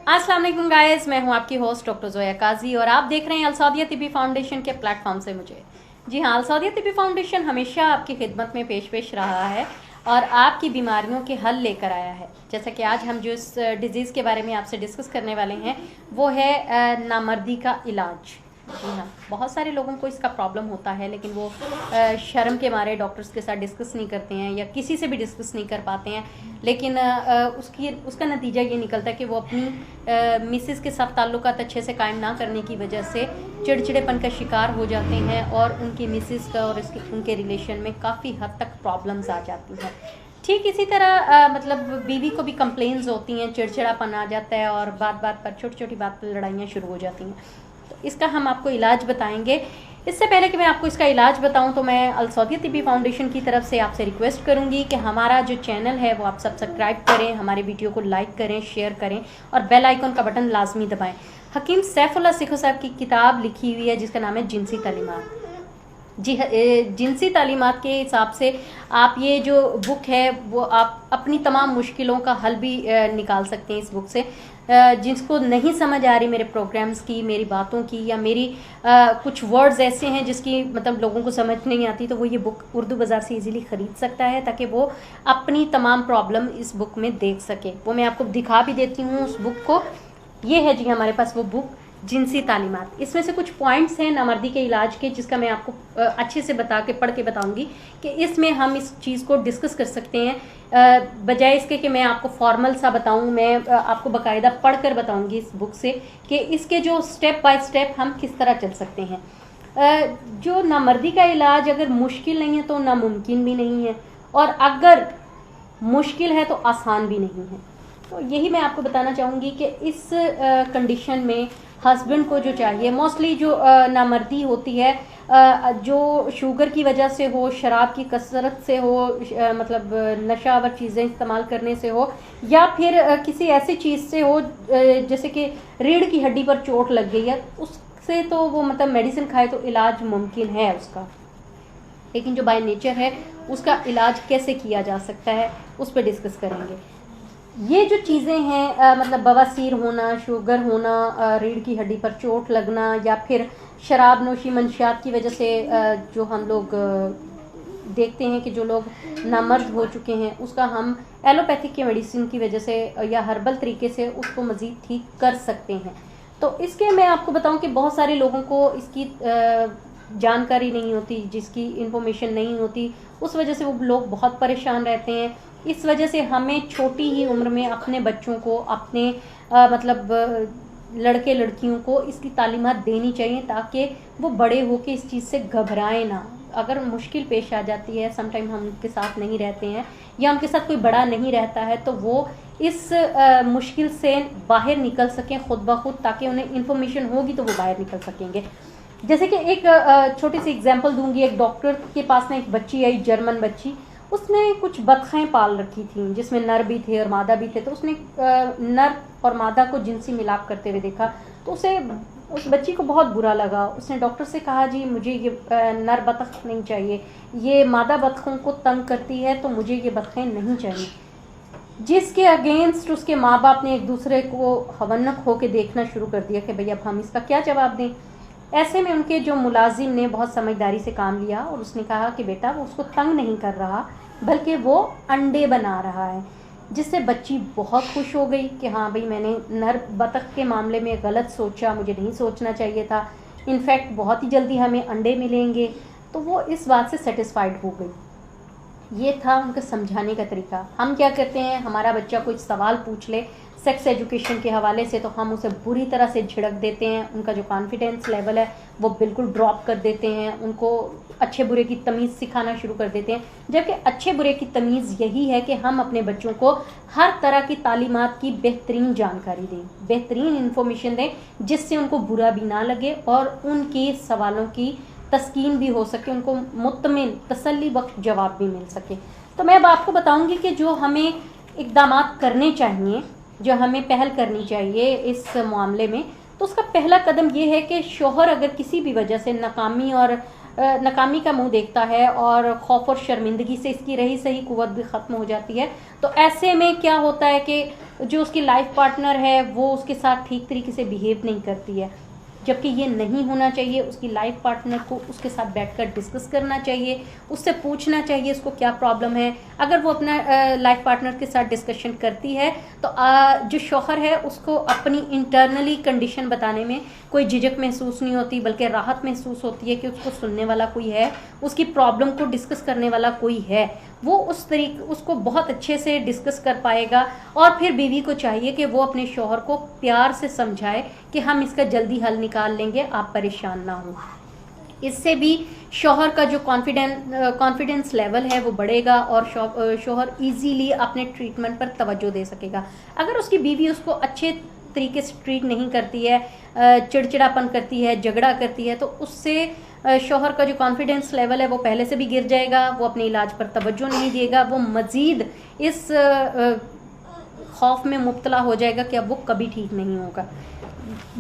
अस्सलाम वालेकुम गाइस, मैं हूं आपकी होस्ट डॉक्टर जोया काजी और आप देख रहे हैं अलसौदिया तिब्बी फाउंडेशन के प्लेटफॉर्म से मुझे। जी हाँ, अलसौदिया तिब्बी फाउंडेशन हमेशा आपकी खिदमत में पेश रहा है और आपकी बीमारियों के हल लेकर आया है। जैसा कि आज हम जो इस डिज़ीज़ के बारे में आपसे डिस्कस करने वाले हैं वो है नामर्दी का इलाज। जी हाँ, बहुत सारे लोगों को इसका प्रॉब्लम होता है, लेकिन वो शर्म के मारे डॉक्टर्स के साथ डिस्कस नहीं करते हैं या किसी से भी डिस्कस नहीं कर पाते हैं। लेकिन उसका नतीजा ये निकलता है कि वो अपनी मिसेस के साथ ताल्लुकात अच्छे से कायम ना करने की वजह से चिड़चिड़ेपन का शिकार हो जाते हैं और उनकी मिसेस का और उनके रिलेशन में काफ़ी हद तक प्रॉब्लम्स आ जाती हैं। ठीक इसी तरह मतलब बीवी को भी कंप्लेंट्स होती हैं, चिड़चिड़ापन आ जाता है और बात बात पर छोटी छोटी बात पर लड़ाइयाँ शुरू हो जाती हैं। तो इसका हम आपको इलाज बताएंगे। इससे पहले कि मैं आपको इसका इलाज बताऊं तो मैं अलसौदिया तिब्बी फाउंडेशन की तरफ से आपसे रिक्वेस्ट करूंगी कि हमारा जो चैनल है वो आप सब्सक्राइब करें, हमारे वीडियो को लाइक करें, शेयर करें और बेल आइकन का बटन लाजमी दबाएं। हकीम सैफुल्लाह सिखो साहब की किताब लिखी हुई है जिसका नाम है जिनसी तालीमात। जी, जिनसी तालीमात के हिसाब से आप ये जो बुक है वो आप अपनी तमाम मुश्किलों का हल भी निकाल सकते हैं इस बुक से। जिसको नहीं समझ आ रही मेरे प्रोग्राम्स की, मेरी बातों की या मेरी कुछ वर्ड्स ऐसे हैं जिसकी मतलब लोगों को समझ नहीं आती, तो वो ये बुक उर्दू बाज़ार से इजीली ख़रीद सकता है ताकि वो अपनी तमाम प्रॉब्लम इस बुक में देख सके। वो मैं आपको दिखा भी देती हूँ उस बुक को। ये है जी हमारे पास वो बुक जिनसी तालीमात। इसमें से कुछ पॉइंट्स हैं नामर्दी के इलाज के जिसका मैं आपको अच्छे से पढ़ के बताऊंगी कि इसमें हम इस चीज़ को डिस्कस कर सकते हैं। बजाय इसके कि मैं आपको फॉर्मल सा बताऊं, मैं आपको बाकायदा पढ़ कर बताऊंगी इस बुक से कि इसके जो स्टेप बाय स्टेप हम किस तरह चल सकते हैं। जो नामर्दी का इलाज अगर मुश्किल नहीं है तो नामुमकिन भी नहीं है, और अगर मुश्किल है तो आसान भी नहीं है। तो यही मैं आपको बताना चाहूँगी कि इस कंडीशन में हस्बैंड को जो चाहिए, मोस्टली जो नामर्दी होती है जो शुगर की वजह से हो, शराब की कसरत से हो, मतलब नशावर चीज़ें इस्तेमाल करने से हो, या फिर किसी ऐसी चीज़ से हो जैसे कि रीढ़ की हड्डी पर चोट लग गई है, उससे तो वो मतलब मेडिसिन खाए तो इलाज मुमकिन है उसका। लेकिन जो बाय नेचर है उसका इलाज कैसे किया जा सकता है उस पर डिस्कस करेंगे। ये जो चीज़ें हैं मतलब बवासीर होना, शुगर होना, रीढ़ की हड्डी पर चोट लगना, या फिर शराब नोशी मंशियात की वजह से जो हम लोग देखते हैं कि जो लोग नामर्द हो चुके हैं उसका हम एलोपैथिक के मेडिसिन की वजह से या हर्बल तरीके से उसको मज़ीद ठीक कर सकते हैं। तो इसके मैं आपको बताऊं कि बहुत सारे लोगों को इसकी जानकारी नहीं होती, जिसकी इन्फॉर्मेशन नहीं होती, उस वजह से वो लोग बहुत परेशान रहते हैं। इस वजह से हमें छोटी ही उम्र में अपने बच्चों को, अपने मतलब लड़के लड़कियों को इसकी तालीमात देनी चाहिए ताकि वो बड़े होकर इस चीज़ से घबराएं ना। अगर मुश्किल पेश आ जाती है, समटाइम हम उनके साथ नहीं रहते हैं या उनके साथ कोई बड़ा नहीं रहता है, तो वो इस मुश्किल से बाहर निकल सकें खुद ब खुद, ताकि उन्हें इन्फॉर्मेशन होगी तो वो बाहर निकल सकेंगे। जैसे कि एक छोटी सी एग्जांपल दूंगी। एक डॉक्टर के पास में एक बच्ची आई, जर्मन बच्ची। उसने कुछ बतखें पाल रखी थी जिसमें नर भी थे और मादा भी थे। तो उसने नर और मादा को जिनसी मिलाप करते हुए देखा, तो उस बच्ची को बहुत बुरा लगा। उसने डॉक्टर से कहा, जी मुझे ये नर बतख नहीं चाहिए, ये मादा बतखों को तंग करती है, तो मुझे ये बतखें नहीं चाहिए। जिसके अगेंस्ट उसके माँ बाप ने एक दूसरे को हवन्नक होकर देखना शुरू कर दिया कि भैया अब हम इसका क्या जवाब दें। ऐसे में उनके जो मुलाजिम ने बहुत समझदारी से काम लिया और उसने कहा कि बेटा वो उसको तंग नहीं कर रहा बल्कि वो अंडे बना रहा है। जिससे बच्ची बहुत खुश हो गई कि हाँ भाई, मैंने नर बतख के मामले में गलत सोचा, मुझे नहीं सोचना चाहिए था, इनफैक्ट बहुत ही जल्दी हमें अंडे मिलेंगे। तो वो इस बात से सेटिस्फाइड हो गई। ये था उनका समझाने का तरीका। हम क्या करते हैं, हमारा बच्चा कोई सवाल पूछ ले सेक्स एजुकेशन के हवाले से तो हम उसे बुरी तरह से झिड़क देते हैं, उनका जो कॉन्फिडेंस लेवल है वो बिल्कुल ड्रॉप कर देते हैं, उनको अच्छे बुरे की तमीज़ सिखाना शुरू कर देते हैं। जबकि अच्छे बुरे की तमीज़ यही है कि हम अपने बच्चों को हर तरह की तालीमात की बेहतरीन जानकारी दें, बेहतरीन इन्फॉर्मेशन दें, जिससे उनको बुरा भी ना लगे और उनके सवालों की तस्कीन भी हो सके, उनको मुत्तमिन तसल्ली बख्श जवाब भी मिल सके। तो मैं अब आपको बताऊंगी कि जो हमें इक़दाम करने चाहिए, जो हमें पहल करनी चाहिए इस मामले में। तो उसका पहला कदम ये है कि शोहर अगर किसी भी वजह से नाकामी का मुंह देखता है और खौफ और शर्मिंदगी से इसकी रही सही कुव्वत भी ख़त्म हो जाती है, तो ऐसे में क्या होता है कि जो उसकी लाइफ पार्टनर है वो उसके साथ ठीक तरीके से बिहेव नहीं करती है, जबकि ये नहीं होना चाहिए। उसकी लाइफ पार्टनर को उसके साथ बैठकर डिस्कस करना चाहिए, उससे पूछना चाहिए उसको क्या प्रॉब्लम है। अगर वो अपना लाइफ पार्टनर के साथ डिस्कशन करती है तो जो शौहर है उसको अपनी इंटरनली कंडीशन बताने में कोई झिझक महसूस नहीं होती, बल्कि राहत महसूस होती है कि उसको सुनने वाला कोई है, उसकी प्रॉब्लम को डिस्कस करने वाला कोई है। वो उसको बहुत अच्छे से डिस्कस कर पाएगा। और फिर बीवी को चाहिए कि वो अपने शौहर को प्यार से समझाए कि हम इसका जल्दी हल निकाल लेंगे, आप परेशान ना हो। इससे भी शौहर का जो कॉन्फिडेंस लेवल है वो बढ़ेगा और शौहर इजीली अपने ट्रीटमेंट पर तवज्जो दे सकेगा। अगर उसकी बीवी उसको अच्छे तरीके से ट्रीट नहीं करती है, चिड़चिड़ापन करती है, झगड़ा करती है, तो उससे शौहर का जो कॉन्फिडेंस लेवल है वो पहले से भी गिर जाएगा, वो अपने इलाज पर तवज्जो नहीं देगा, वो मज़ीद इस खौफ में मुब्तला हो जाएगा कि अब वो कभी ठीक नहीं होगा।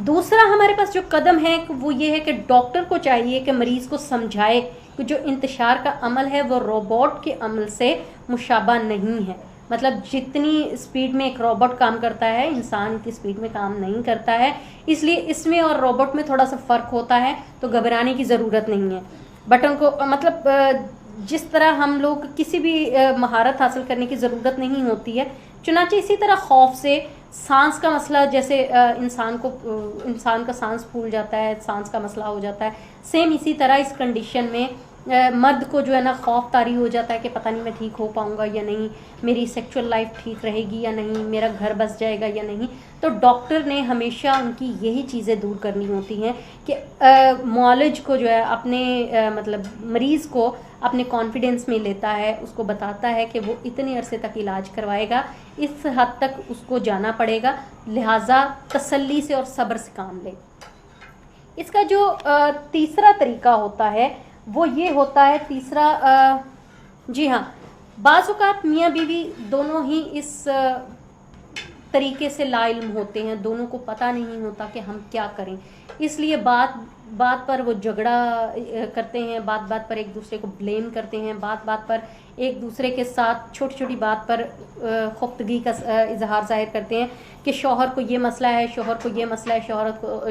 दूसरा हमारे पास जो कदम है वो ये है कि डॉक्टर को चाहिए कि मरीज़ को समझाए कि जो इंतशार का अमल है वो रोबोट के अमल से मुशाबा नहीं है। मतलब जितनी स्पीड में एक रोबोट काम करता है, इंसान की स्पीड में काम नहीं करता है, इसलिए इसमें और रोबोट में थोड़ा सा फ़र्क होता है, तो घबराने की ज़रूरत नहीं है। बटन को मतलब जिस तरह हम लोग किसी भी महारत हासिल करने की ज़रूरत नहीं होती है, चुनांचे इसी तरह खौफ से सांस का मसला, जैसे इंसान का सांस फूल जाता है, सांस का मसला हो जाता है, सेम इसी तरह इस कंडीशन में मर्द को जो है ना खौफ तारी हो जाता है कि पता नहीं मैं ठीक हो पाऊंगा या नहीं, मेरी सेक्सुअल लाइफ ठीक रहेगी या नहीं, मेरा घर बस जाएगा या नहीं। तो डॉक्टर ने हमेशा उनकी यही चीज़ें दूर करनी होती हैं कि मौलज को जो है अपने मतलब मरीज़ को अपने कॉन्फिडेंस में लेता है, उसको बताता है कि वो इतने अरसे तक इलाज करवाएगा, इस हद तक उसको जाना पड़ेगा, लिहाजा तसल्ली से और सब्र से काम ले। इसका जो तीसरा तरीका होता है वो ये होता है, तीसरा जी हाँ, बाज़ औक़ात मियाँ बीवी दोनों ही इस तरीके से लाइल्म होते हैं, दोनों को पता नहीं होता कि हम क्या करें, इसलिए बात बात पर वो झगड़ा करते हैं, बात बात पर एक दूसरे को ब्लेम करते हैं, बात बात पर एक दूसरे के साथ छोटी छोटी बात पर खुफ्तगी का इजहार ज़ाहिर करते हैं कि शौहर को ये मसला है, शौहर को ये मसला है,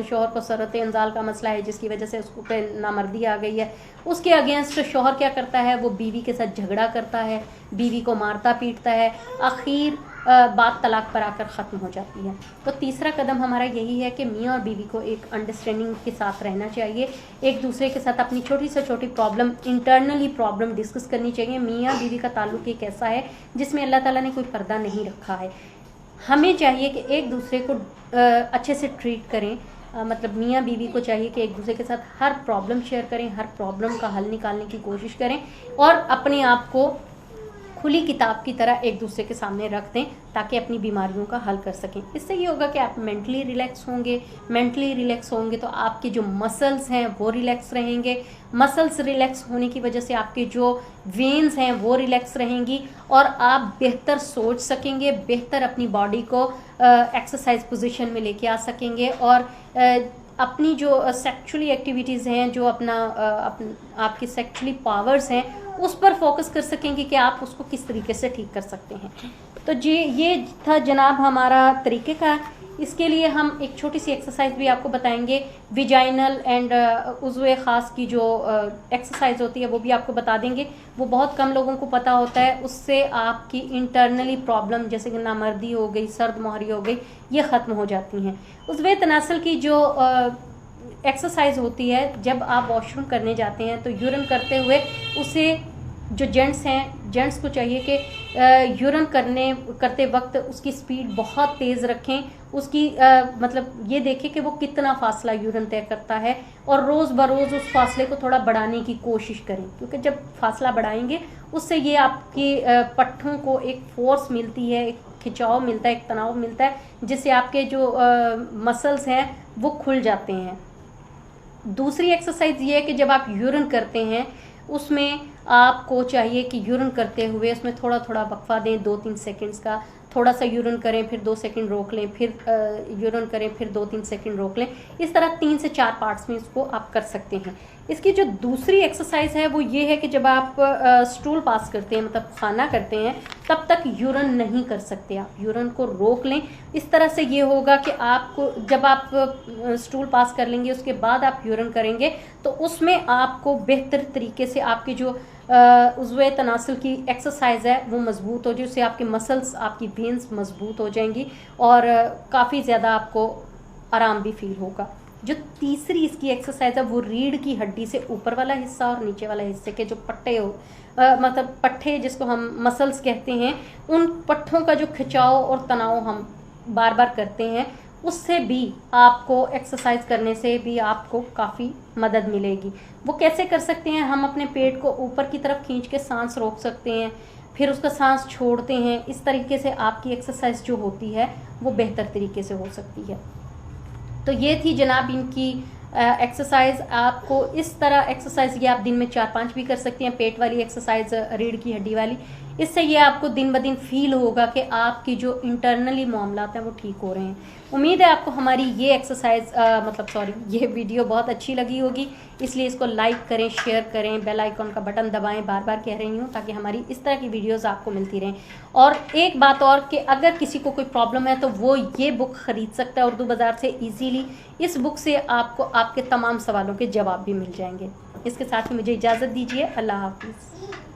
शौहर को सरत इंजाल का मसला है जिसकी वजह से उसको पे नामर्दी आ गई है। उसके अगेंस्ट शौहर क्या करता है, वो बीवी के साथ झगड़ा करता है, बीवी को मारता पीटता है, आखिर बात तलाक पर आकर ख़त्म हो जाती है। तो तीसरा कदम हमारा यही है कि मियाँ और बीवी को एक अंडरस्टैंडिंग के साथ रहना चाहिए, एक दूसरे के साथ अपनी छोटी से छोटी प्रॉब्लम, इंटरनली प्रॉब्लम डिस्कस करनी चाहिए। मियाँ बीवी का ताल्लुक एक ऐसा है जिसमें अल्लाह ताला ने कोई पर्दा नहीं रखा है। हमें चाहिए कि एक दूसरे को अच्छे से ट्रीट करें, मतलब मियाँ बीवी को चाहिए कि एक दूसरे के साथ हर प्रॉब्लम शेयर करें, हर प्रॉब्लम का हल निकालने की कोशिश करें और अपने आप को खुली किताब की तरह एक दूसरे के सामने रख दें ताकि अपनी बीमारियों का हल कर सकें। इससे ये होगा कि आप मेंटली रिलैक्स होंगे तो आपके जो मसल्स हैं वो रिलैक्स रहेंगे, मसल्स रिलैक्स होने की वजह से आपके जो वेन्स हैं वो रिलैक्स रहेंगी और आप बेहतर सोच सकेंगे, बेहतर अपनी बॉडी को एक्सरसाइज पोजीशन में लेके आ सकेंगे और अपनी जो सेक्सुअली एक्टिविटीज़ हैं, जो आपकी सेक्सुअली पावर्स हैं उस पर फोकस कर सकेंगे कि आप उसको किस तरीके से ठीक कर सकते हैं। तो जी ये था जनाब हमारा तरीके का। इसके लिए हम एक छोटी सी एक्सरसाइज भी आपको बताएंगे, विजाइनल एंड उज़्वे ख़ास की जो एक्सरसाइज होती है वो भी आपको बता देंगे। वो बहुत कम लोगों को पता होता है, उससे आपकी इंटरनली प्रॉब्लम जैसे कि नामर्दी हो गई, सर्द मोहरी हो गई, ये ख़त्म हो जाती हैं। उज़्वे तनासल की जो एक्सरसाइज होती है, जब आप वॉशरूम करने जाते हैं तो यूरिन करते हुए उसे जो जेंट्स को चाहिए कि यूरिन करते वक्त उसकी स्पीड बहुत तेज़ रखें, उसकी मतलब ये देखें कि वो कितना फासला यूरिन तय करता है और रोज़ बरोज़ उस फासले को थोड़ा बढ़ाने की कोशिश करें, क्योंकि जब फासला बढ़ाएंगे उससे ये आपकी पट्ठों को एक फोर्स मिलती है, एक खिंचाव मिलता है, एक तनाव मिलता है, जिससे आपके जो मसल्स हैं वो खुल जाते हैं। दूसरी एक्सरसाइज ये है कि जब आप यूरिन करते हैं उसमें आपको चाहिए कि यूरिन करते हुए उसमें थोड़ा थोड़ा वक्फा दें, 2-3 सेकंड्स का, थोड़ा सा यूरिन करें, फिर 2 सेकंड रोक लें, फिर यूरिन करें, फिर 2-3 सेकंड रोक लें। इस तरह 3 से 4 पार्ट्स में इसको आप कर सकते हैं। इसकी जो दूसरी एक्सरसाइज है वो ये है कि जब आप स्टूल पास करते हैं, मतलब खाना करते हैं, तब तक यूरिन नहीं कर सकते आप, यूरिन को रोक लें। इस तरह से ये होगा कि आपको जब आप स्टूल पास कर लेंगे उसके बाद आप यूरिन करेंगे तो उसमें आपको बेहतर तरीके से आपके जो उज़्वे तनासुल की एक्सरसाइज है वो मजबूत हो जाए, उससे आपके मसल्स, आपकी वेन्स मजबूत हो जाएंगी और काफ़ी ज़्यादा आपको आराम भी फील होगा। जो तीसरी इसकी एक्सरसाइज है वो रीढ़ की हड्डी से ऊपर वाला हिस्सा और नीचे वाला हिस्से के जो पट्टे हो मतलब पट्टे जिसको हम मसल्स कहते हैं, उन पट्टों का जो खिंचाव और तनाव हम बार बार करते हैं, उससे भी आपको एक्सरसाइज करने से भी आपको काफ़ी मदद मिलेगी। वो कैसे कर सकते हैं? हम अपने पेट को ऊपर की तरफ खींच के सांस रोक सकते हैं, फिर उसका सांस छोड़ते हैं। इस तरीके से आपकी एक्सरसाइज जो होती है वो बेहतर तरीके से हो सकती है। तो ये थी जनाब इनकी एक्सरसाइज। आपको इस तरह एक्सरसाइज ये आप दिन में 4-5 भी कर सकते हैं, पेट वाली एक्सरसाइज, रीढ़ की हड्डी वाली। इससे ये आपको दिन ब दिन फील होगा कि आपकी जो इंटरनली मामलात हैं वो ठीक हो रहे हैं। उम्मीद है आपको हमारी ये एक्सरसाइज ये वीडियो बहुत अच्छी लगी होगी, इसलिए इसको लाइक करें, शेयर करें, बेल आइकॉन का बटन दबाएं, बार बार कह रही हूँ, ताकि हमारी इस तरह की वीडियोस आपको मिलती रहें। और एक बात और कि अगर किसी को कोई प्रॉब्लम है तो वो ये बुक ख़रीद सकता है उर्दू बाज़ार से ईजीली। इस बुक से आपको आपके तमाम सवालों के जवाब भी मिल जाएंगे। इसके साथ ही मुझे इजाज़त दीजिए। अल्लाह हाफिज़।